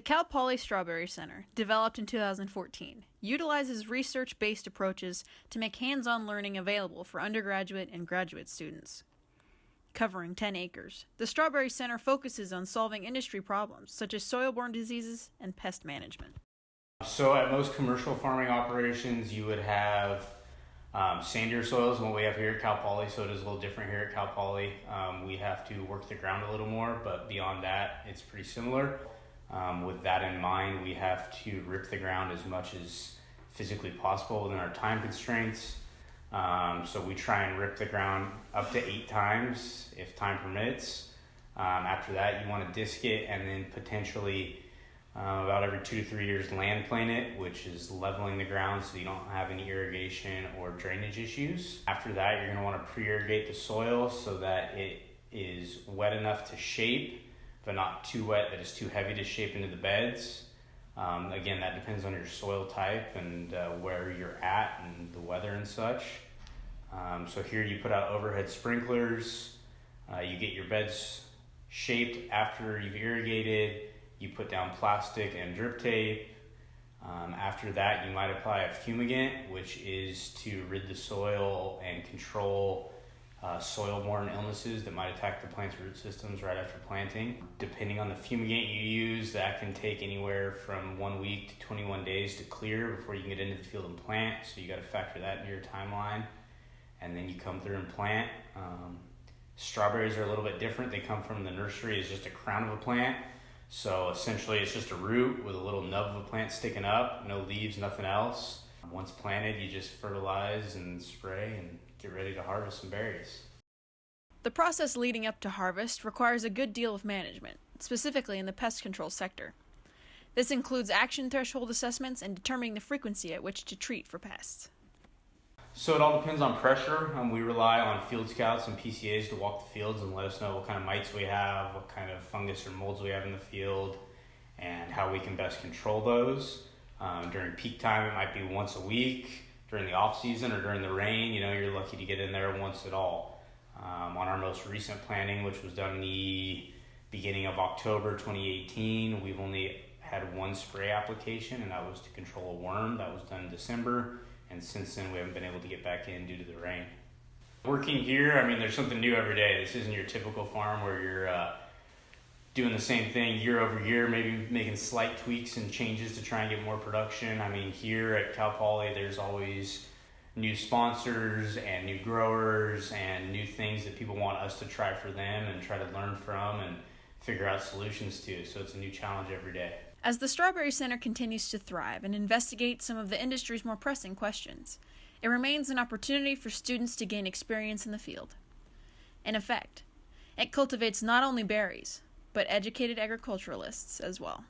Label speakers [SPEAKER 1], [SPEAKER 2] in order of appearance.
[SPEAKER 1] Cal Poly Strawberry Center, developed in 2014, utilizes research-based approaches to make hands-on learning available for undergraduate and graduate students. Covering 10 acres, the Strawberry Center focuses on solving industry problems such as soil-borne diseases and pest management.
[SPEAKER 2] So at most commercial farming operations, you would have sandier soils than what we have here at Cal Poly, so it is a little different here at Cal Poly. We have to work the ground a little more, but beyond that, it's pretty similar. With that in mind, we have to rip the ground as much as physically possible within our time constraints. So we try and rip the ground up to 8 times if time permits. After that, you want to disc it and then potentially about every 2 to 3 years land plane it, which is leveling the ground so you don't have any irrigation or drainage issues. After that, you're going to want to pre-irrigate the soil so that it is wet enough to shape, but not too wet that it's too heavy to shape into the beds. Again, that depends on your soil type and where you're at and the weather and such. So here you put out overhead sprinklers. You get your beds shaped after you've irrigated. You put down plastic and drip tape. After that, you might apply a fumigant, which is to rid the soil and control soil-borne illnesses that might attack the plant's root systems right after planting. Depending on the fumigant you use, that can take anywhere from 1 week to 21 days to clear before you can get into the field and plant, so you got to factor that into your timeline. And then you come through and plant. Strawberries are a little bit different. They come from the nursery as just a crown of a plant. So essentially it's just a root with a little nub of a plant sticking up, no leaves, nothing else. Once planted, you just fertilize and spray and get ready to harvest some berries.
[SPEAKER 1] The process leading up to harvest requires a good deal of management, specifically in the pest control sector. This includes action threshold assessments and determining the frequency at which to treat for pests.
[SPEAKER 2] So it all depends on pressure. We rely on field scouts and PCAs to walk the fields and let us know what kind of mites we have, what kind of fungus or molds we have in the field, and how we can best control those. During peak time, it might be once a week. During the off season or during the rain, you're lucky to get in there once at all. On our most recent planting, which was done in the beginning of October 2018, we've only had 1 spray application, and that was to control a worm. That was done in December. And since then, we haven't been able to get back in due to the rain. Working here, there's something new every day. This isn't your typical farm where you're doing the same thing year over year, maybe making slight tweaks and changes to try and get more production. Here at Cal Poly, there's always new sponsors and new growers and new things that people want us to try for them and try to learn from and figure out solutions to. So it's a new challenge every day.
[SPEAKER 1] As the Strawberry Center continues to thrive and investigate some of the industry's more pressing questions, it remains an opportunity for students to gain experience in the field. In effect, it cultivates not only berries, but educated agriculturalists as well.